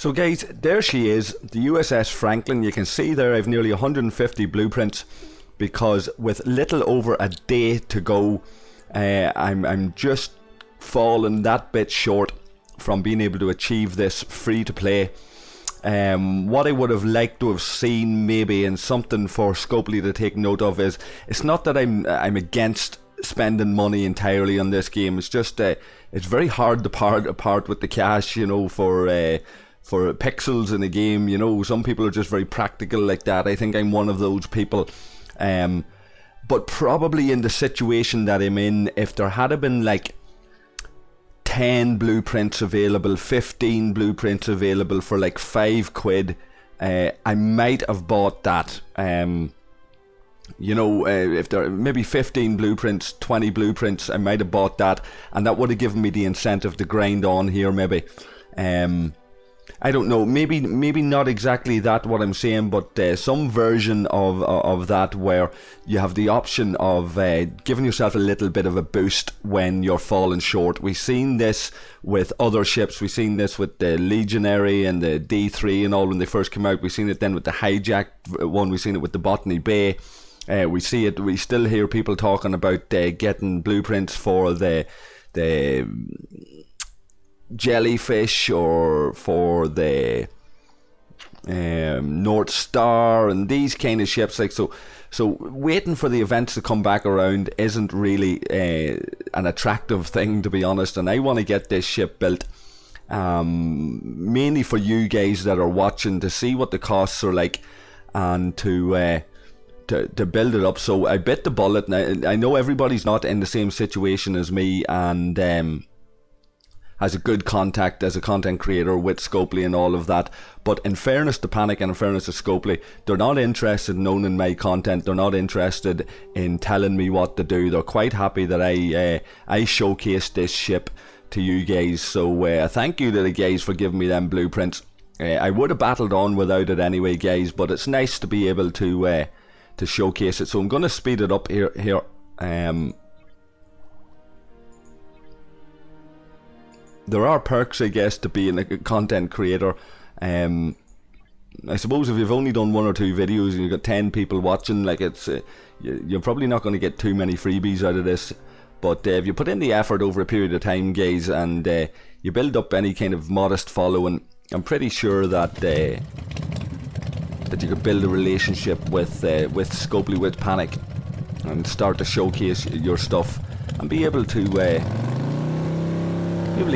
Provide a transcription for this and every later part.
So guys, there she is, the USS Franklin. You can see there I've nearly 150 blueprints because with little over a day to go, I'm just falling that bit short from being able to achieve this free to play. What I would have liked to have seen maybe, and something for Scopely to take note of, is it's not that I'm against spending money entirely on this game. It's just it's very hard to part with the cash, you know, for pixels in a game. You know, some people are just very practical like that. I think I'm one of those people. But probably in the situation that I'm in, if there had been like 10 blueprints available, 15 blueprints available for like £5, I might have bought that. You know, if there maybe 15 blueprints, 20 blueprints, I might have bought that, and that would have given me the incentive to grind on here maybe. I don't know, maybe not exactly that what I'm saying, but some version of that where you have the option of giving yourself a little bit of a boost when you're falling short. We've seen this with other ships. We've seen this with the Legionary and the D3 and all when they first came out. We've seen it then with the Hijack one. We've seen it with the Botany Bay. We still hear people talking about getting blueprints for the Jellyfish or for the North Star and these kind of ships. Like so waiting for the events to come back around isn't really an attractive thing, to be honest, and I want to get this ship built mainly for you guys that are watching, to see what the costs are like and to build it up. So I bit the bullet. Now I know everybody's not in the same situation as me and has a good contact as a content creator with Scopely and all of that, but in fairness to Panic and in fairness to Scopely, they're not interested in owning my content. They're not interested in telling me what to do. They're quite happy that I showcase this ship to you guys. So thank you to the guys for giving me them blueprints. I would have battled on without it anyway, guys, but it's nice to be able to showcase it. So I'm going to speed it up here. There are perks, I guess, to being a content creator. I suppose if you've only done 1 or 2 videos and you've got 10 people watching, like it's you're probably not going to get too many freebies out of this. But if you put in the effort over a period of time, guys, and you build up any kind of modest following, I'm pretty sure that you could build a relationship with Scopely, with Panic, and start to showcase your stuff and be able to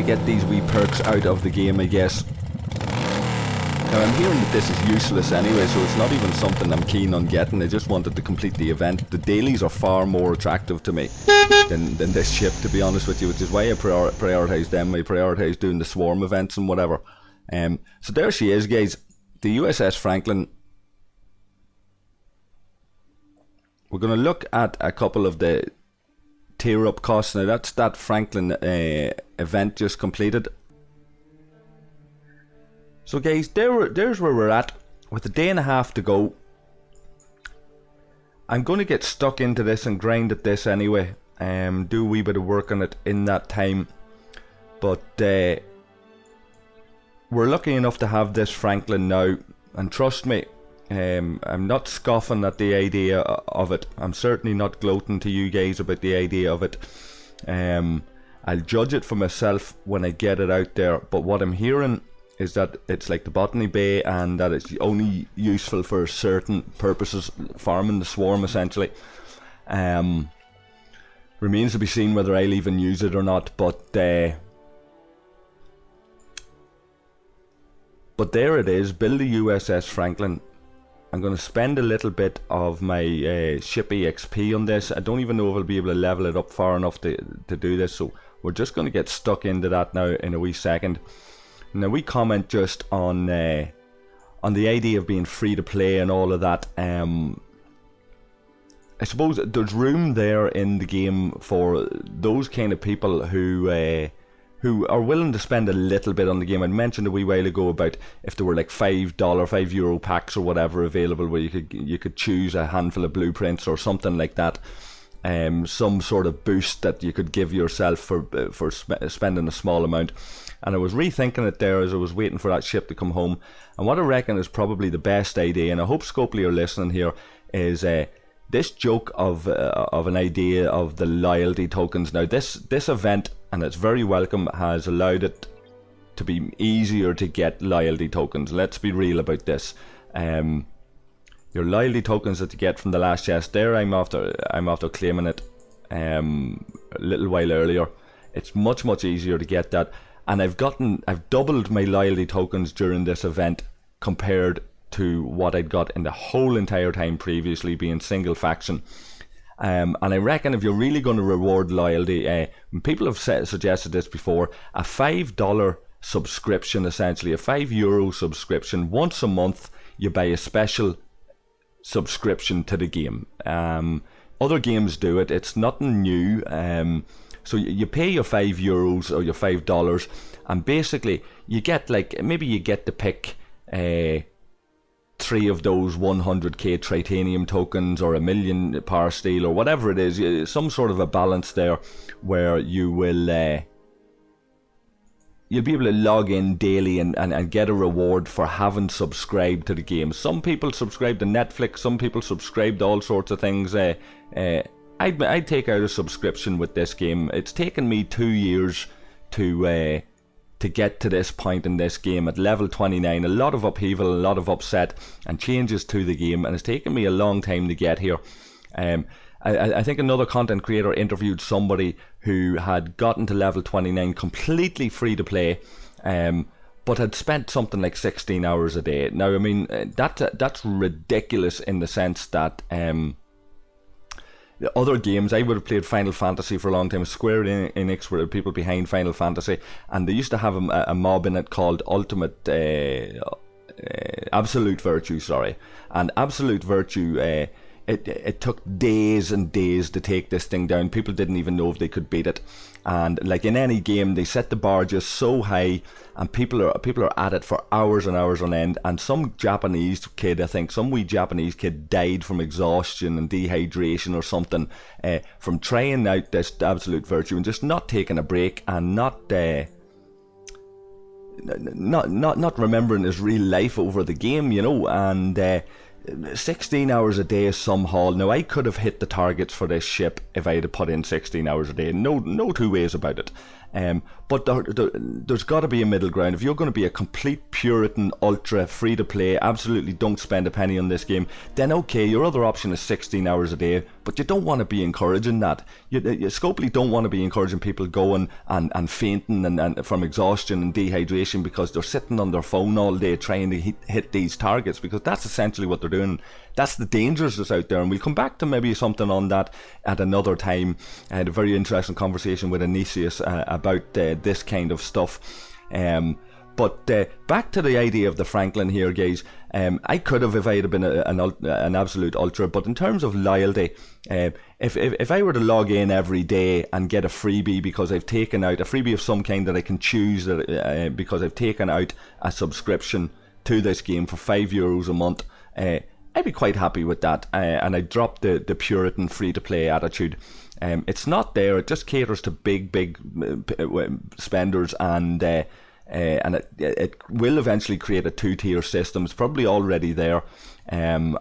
get these wee perks out of the game, I guess. Now I'm hearing that this is useless anyway, so it's not even something I'm keen on getting. I just wanted to complete the event. The dailies are far more attractive to me than this ship, to be honest with you, which is why I prioritise them. I prioritise doing the swarm events and whatever. So there she is, guys, the USS Franklin. We're going to look at a couple of the tier up costs. Now that's that Franklin event just completed. So guys, there's where we're at with a day and a half to go. I'm going to get stuck into this and grind at this anyway, do a wee bit of work on it in that time, but we're lucky enough to have this Franklin now, and trust me, I'm not scoffing at the idea of it. I'm certainly not gloating to you guys about the idea of it. I'll judge it for myself when I get it out there, but what I'm hearing is that it's like the Botany Bay and that it's only useful for certain purposes, farming the swarm essentially. Remains to be seen whether I'll even use it or not, but there it is. Build a USS Franklin. I'm going to spend a little bit of my ship EXP on this. I don't even know if I'll be able to level it up far enough to do this, so we're just going to get stuck into that now in a wee second. Now we comment just on the idea of being free to play and all of that. I suppose there's room there in the game for those kind of people who are willing to spend a little bit on the game. I mentioned a wee while ago about if there were like €5 packs or whatever available, where you could choose a handful of blueprints or something like that some sort of boost that you could give yourself for spending a small amount. And I was rethinking it there as I was waiting for that ship to come home. And what I reckon is probably the best idea, and I hope Scopely are listening here, is this joke of an idea of the loyalty tokens. Now this event, and it's very welcome, has allowed it to be easier to get loyalty tokens. Let's be real about this. Your loyalty tokens that you get from the last chest there, I'm after claiming it a little while earlier. It's much easier to get that, and I've doubled my loyalty tokens during this event compared to what I'd got in the whole entire time previously, being single faction. And I reckon if you're really going to reward loyalty, people have suggested this before, a $5 subscription, essentially a €5 subscription. Once a month you buy a special subscription to the game. Other games do it, it's nothing new. So you pay your €5 or your $5, and basically you get, like, maybe you get to pick 3 of those 100k titanium tokens or 1,000,000 power steel or whatever it is, some sort of a balance there where you will you'll be able to log in daily and get a reward for having subscribed to the game. Some people subscribe to Netflix, some people subscribe to all sorts of things. I'd take out a subscription with this game. It's taken me 2 years to get to this point in this game at level 29. A lot of upheaval, a lot of upset and changes to the game, and it's taken me a long time to get here. I think another content creator interviewed somebody who had gotten to level 29 completely free to play, but had spent something like 16 hours a day. Now, I mean, that's ridiculous in the sense that the other games, I would have played Final Fantasy for a long time. Square Enix were the people behind Final Fantasy, and they used to have a mob in it called Absolute Virtue, and Absolute Virtue, it took days and days to take this thing down. People didn't even know if they could beat it, and like in any game, they set the bar just so high, and people are at it for hours and hours on end. And some Japanese kid, I think some wee Japanese kid, died from exhaustion and dehydration or something from trying out this Absolute Virtue and just not taking a break and not remembering his real life over the game, you know. And 16 hours a day is some haul. Now, I could have hit the targets for this ship if I had put in 16 hours a day. No two ways about it. But there's got to be a middle ground. If you're going to be a complete Puritan, ultra, free-to-play, absolutely don't spend a penny on this game, then okay, your other option is 16 hours a day, but you don't want to be encouraging that. You Scopely don't want to be encouraging people going and fainting and from exhaustion and dehydration because they're sitting on their phone all day trying to hit these targets, because that's essentially what they're doing. That's the dangers that's out there, and we'll come back to maybe something on that at another time. I had a very interesting conversation with Anicius about this kind of stuff. But back to the idea of the Franklin here, guys. I could have if I had been an absolute ultra, but in terms of loyalty, if I were to log in every day and get a freebie because I've taken out a freebie of some kind that I can choose because I've taken out a subscription to this game for €5 a month, I'd be quite happy with that, and I'd drop the Puritan free-to-play attitude. It's not there, it just caters to big spenders, and it will eventually create a two-tier system. It's probably already there, and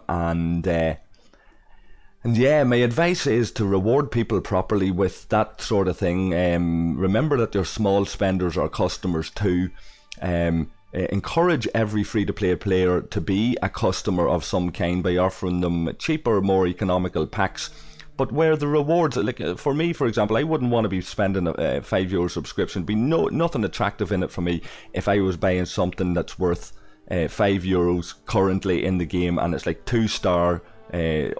yeah, my advice is to reward people properly with that sort of thing. Remember that your small spenders are customers too. Encourage every free-to-play player to be a customer of some kind by offering them cheaper, more economical packs, but where the rewards, like for me, for example, I wouldn't want to be spending a €5 subscription. Be nothing attractive in it for me if I was buying something that's worth €5 currently in the game, and it's like 2-star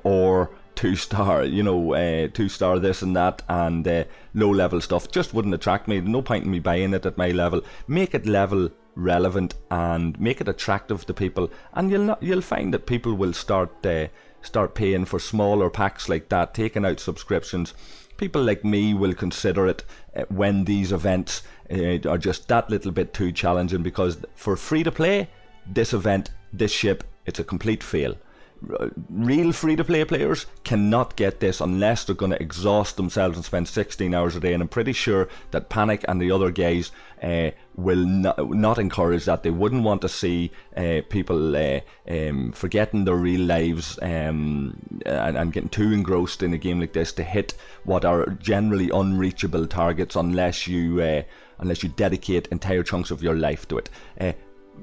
or 2-star, you know, 2-star this and that, and low level stuff. Just wouldn't attract me. No point in me buying it at my level. Make it level relevant and make it attractive to people, and you'll find that people will start paying for smaller packs like that, taking out subscriptions. People like me will consider it when these events are just that little bit too challenging, because for free to play, this event, this ship, it's a complete fail. real free-to-play players cannot get this unless they're going to exhaust themselves and spend 16 hours a day, and I'm pretty sure that Panic and the other guys will not encourage that. They wouldn't want to see people forgetting their real lives and getting too engrossed in a game like this to hit what are generally unreachable targets unless you dedicate entire chunks of your life to it.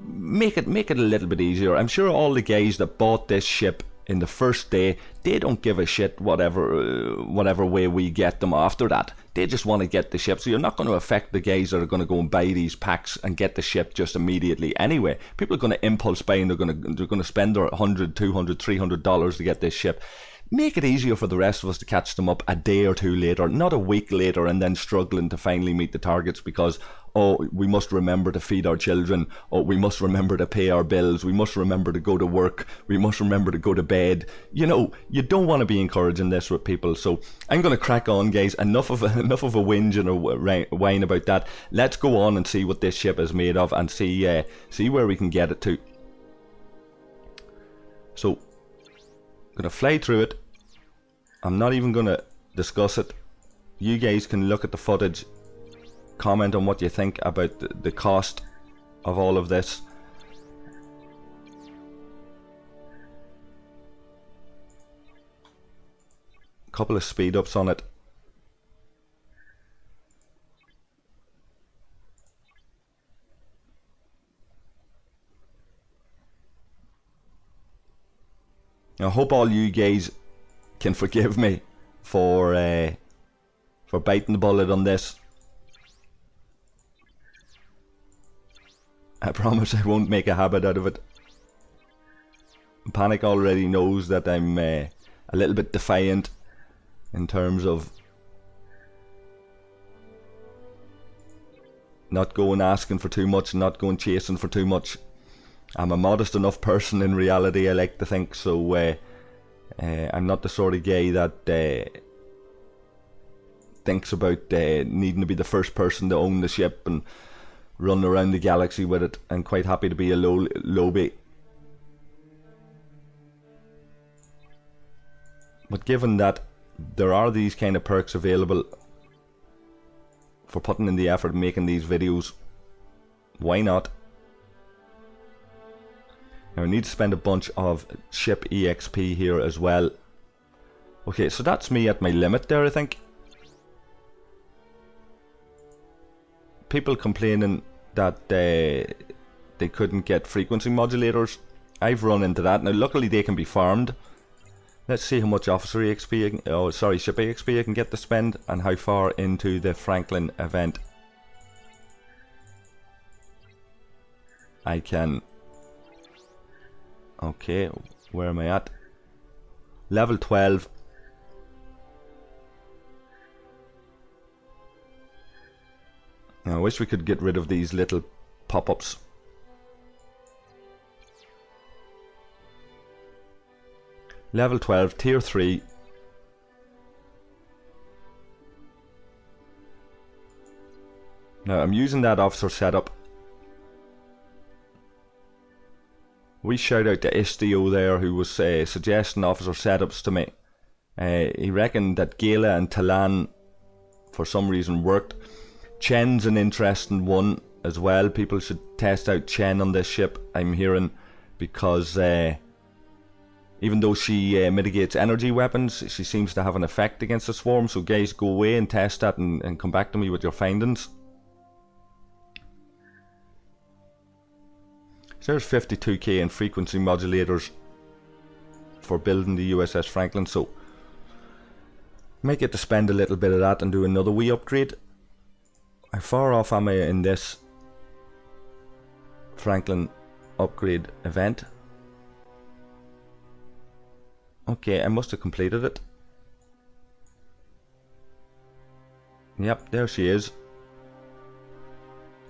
Make it a little bit easier. I'm sure all the guys that bought this ship in the first day, they don't give a shit whatever way we get them after that. They just want to get the ship, so you're not going to affect the guys that are going to go and buy these packs and get the ship just immediately anyway. People are going to impulse buy and they're going to spend their $100, $200, $300 to get this ship. Make it easier for the rest of us to catch them up a day or two later, not a week later, and then struggling to finally meet the targets because, oh, we must remember to feed our children, oh, we must remember to pay our bills, we must remember to go to work, we must remember to go to bed. You know, you don't want to be encouraging this with people. So I'm going to crack on, guys. Enough of a whinge and a whine about that. Let's go on and see what this ship is made of and see where we can get it to. So I'm going to fly through it. I'm not even going to discuss it. You guys can look at the footage, comment on what you think about the cost of all of this. A couple of speed ups on it. I hope all you guys can forgive me for biting the bullet on this. I promise I won't make a habit out of it. Panic already knows that I'm a little bit defiant in terms of not going asking for too much, not going chasing for too much. I'm a modest enough person in reality, I like to think, so I'm not the sort of guy that thinks about needing to be the first person to own the ship and run around the galaxy with it. I'm quite happy to be a lowbie. But given that there are these kind of perks available for putting in the effort and making these videos, why not? Now I need to spend a bunch of ship EXP here as well. Okay, so that's me at my limit there, I think. People complaining that they couldn't get frequency modulators. I've run into that. Now luckily they can be farmed. Let's see how much officer EXP, ship EXP I can get to spend and how far into the Franklin event I can. Okay, where am I at? Level 12. Now, I wish we could get rid of these little pop-ups. Level 12, tier 3. Now, I'm using that officer setup. We shout out to Istio there, who was suggesting officer setups to me. He reckoned that Gala and Talan for some reason worked. Chen's an interesting one as well. People should test out Chen on this ship, I'm hearing, because even though she mitigates energy weapons, she seems to have an effect against the swarm. So guys, go away and test that and come back to me with your findings. So there's 52k in frequency modulators for building the USS Franklin, so might get to spend a little bit of that and do another wee upgrade. How far off am I in this Franklin upgrade event? Okay, I must have completed it. Yep, there she is.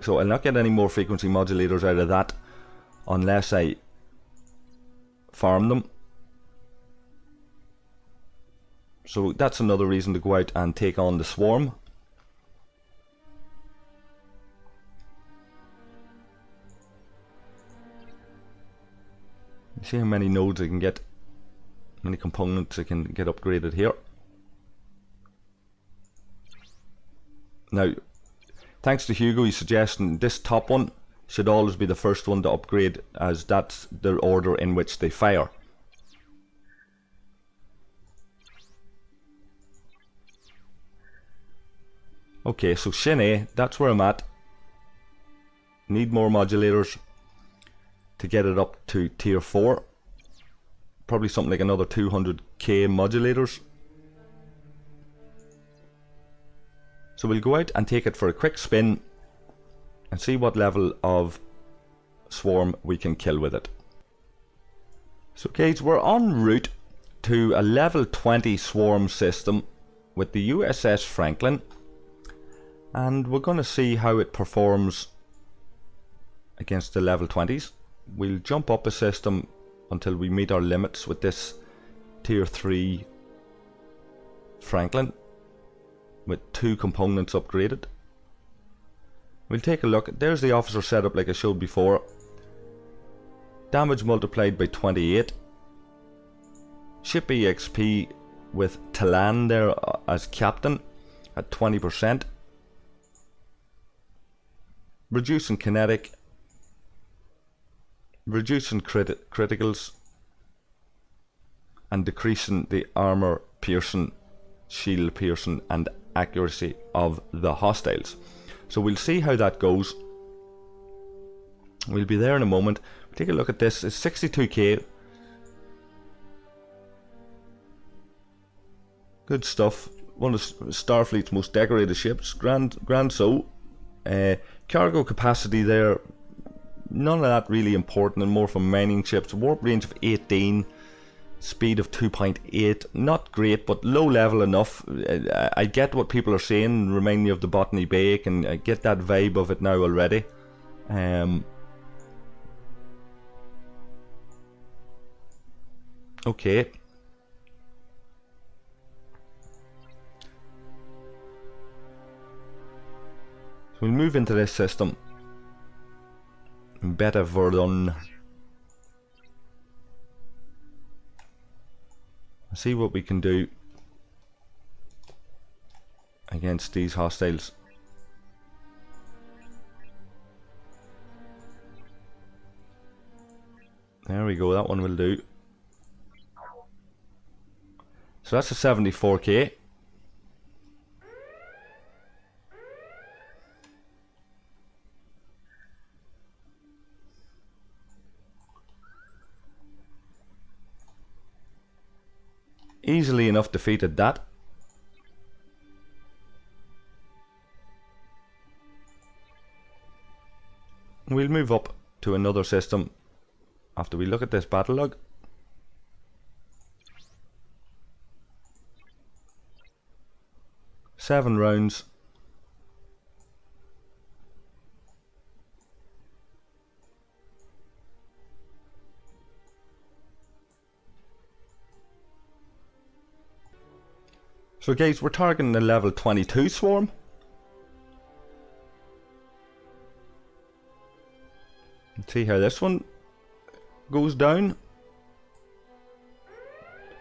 So I'll not get any more frequency modulators out of that unless I farm them. So that's another reason to go out and take on the swarm. See how many nodes I can get. Many components that can get upgraded here. Now, thanks to Hugo, he's suggesting this top one should always be the first one to upgrade, as that's the order in which they fire. Okay, so Shin A, that's where I'm at. Need more modulators to get it up to tier 4. Probably something like another 200k modulators. So we'll go out and take it for a quick spin and see what level of swarm we can kill with it. So guys, we're en route to a level 20 swarm system with the USS Franklin, and we're going to see how it performs against the level 20s. We'll jump up a system until we meet our limits with this tier 3 Franklin with 2 components upgraded. We'll take a look. There's the officer setup like I showed before. Damage multiplied by 28. Ship EXP with Talan there as captain at 20%. Reducing kinetic. Reducing criticals. And decreasing the armor piercing, shield piercing and accuracy of the hostiles. So we'll see how that goes. We'll be there in a moment. Take a look at this. It's 62k. Good stuff. One of Starfleet's most decorated ships. Grand so. Cargo capacity there, none of that really important, and more from mining ships. Warp range of 18. Speed of 2.8, not great, but low level enough. I get what people are saying, remind me of the Botany Bay, and I get that vibe of it now already. Okay. So we'll move into this system. Beta Verdun. See what we can do against these hostiles. There we go, that one will do. So that's a 74k. Easily enough defeated that. We'll move up to another system after we look at this battle log. Seven rounds. So guys, we're targeting the level 22 swarm. Let's see how this one goes down.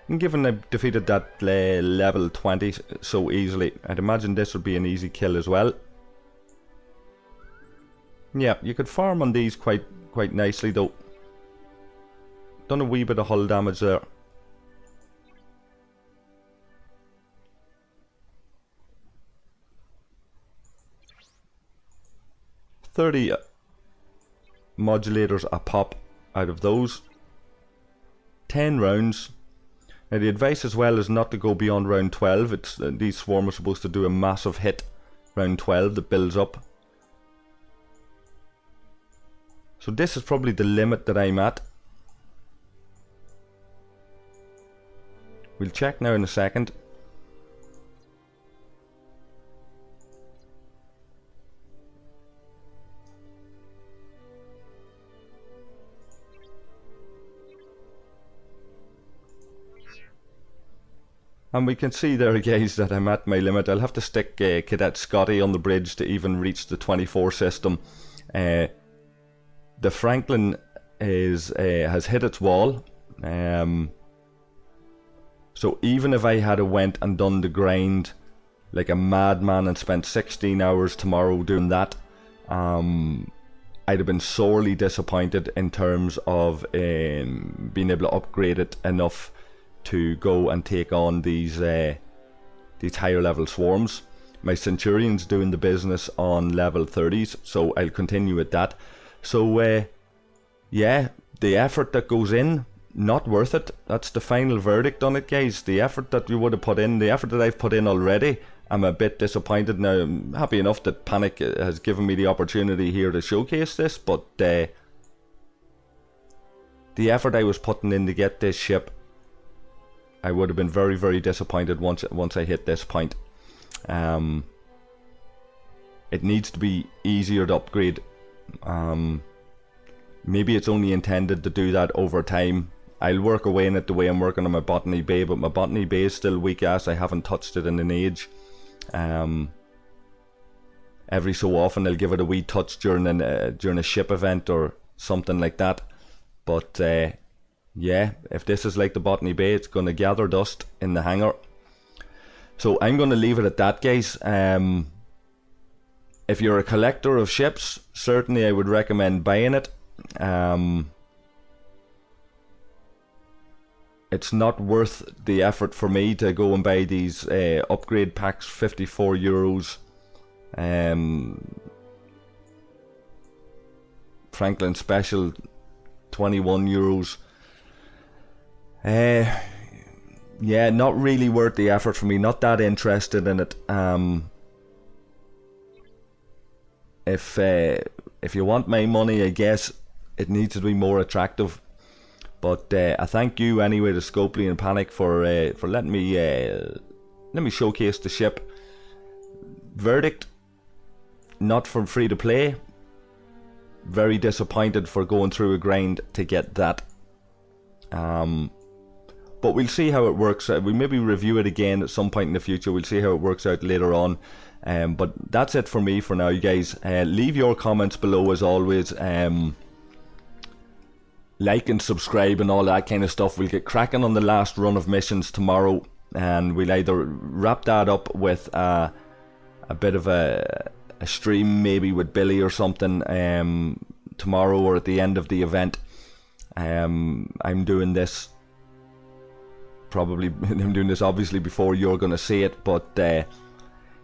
And given I've defeated that level 20 so easily, I'd imagine this would be an easy kill as well. Yeah, you could farm on these quite nicely though. Done a wee bit of hull damage there. $30 modulators a pop out of those. 10 rounds. Now the advice as well is not to go beyond round 12. It's these swarm are supposed to do a massive hit round 12 that builds up. So this is probably the limit that I'm at. We'll check now in a second. And we can see there, guys, that I'm at my limit. I'll have to stick Cadet Scotty on the bridge to even reach the 24 system. The Franklin has hit its wall. So even if I had went and done the grind like a madman and spent 16 hours tomorrow doing that, I'd have been sorely disappointed in terms of being able to upgrade it enough to go and take on these higher level swarms. My Centurion's doing the business on level 30s, so I'll continue with that. So yeah, the effort that goes in, not worth it. That's the final verdict on it, guys. The effort that you would have put in, the effort that I've put in already, I'm a bit disappointed. Now, I'm happy enough that Panic has given me the opportunity here to showcase this, but the effort I was putting in to get this ship, I would have been very, very disappointed once I hit this point. It needs to be easier to upgrade. Maybe it's only intended to do that over time. I'll work away in it the way I'm working on my Botany Bay, but my Botany Bay is still weak ass. I haven't touched it in an age. Every so often I'll give it a wee touch during a ship event or something like that. But yeah, if this is like the Botany Bay, it's going to gather dust in the hangar. So I'm going to leave it at that, guys. If you're a collector of ships, certainly I would recommend buying it. It's not worth the effort for me to go and buy these upgrade packs, 54 euros. Franklin Special, 21 euros. Yeah, not really worth the effort for me, not that interested in it. If you want my money, I guess it needs to be more attractive. But I thank you anyway to Scopely and Panic for letting me showcase the ship. Verdict: not from free to play. Very disappointed for going through a grind to get that. But we'll see how it works. We'll maybe review it again at some point in the future. We'll see how it works out later on. But that's it for me for now, you guys. Leave your comments below as always. Like and subscribe and all that kind of stuff. We'll get cracking on the last run of missions tomorrow, and we'll either wrap that up with a bit of a stream maybe with Billy or something tomorrow or at the end of the event. I'm doing this obviously before you're gonna see it, but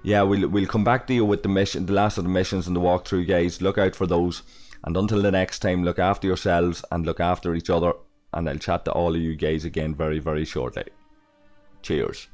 yeah, we'll come back to you with the last of the missions and the walkthrough, guys. Look out for those. And until the next time, look after yourselves and look after each other. And I'll chat to all of you guys again very, very shortly. Cheers.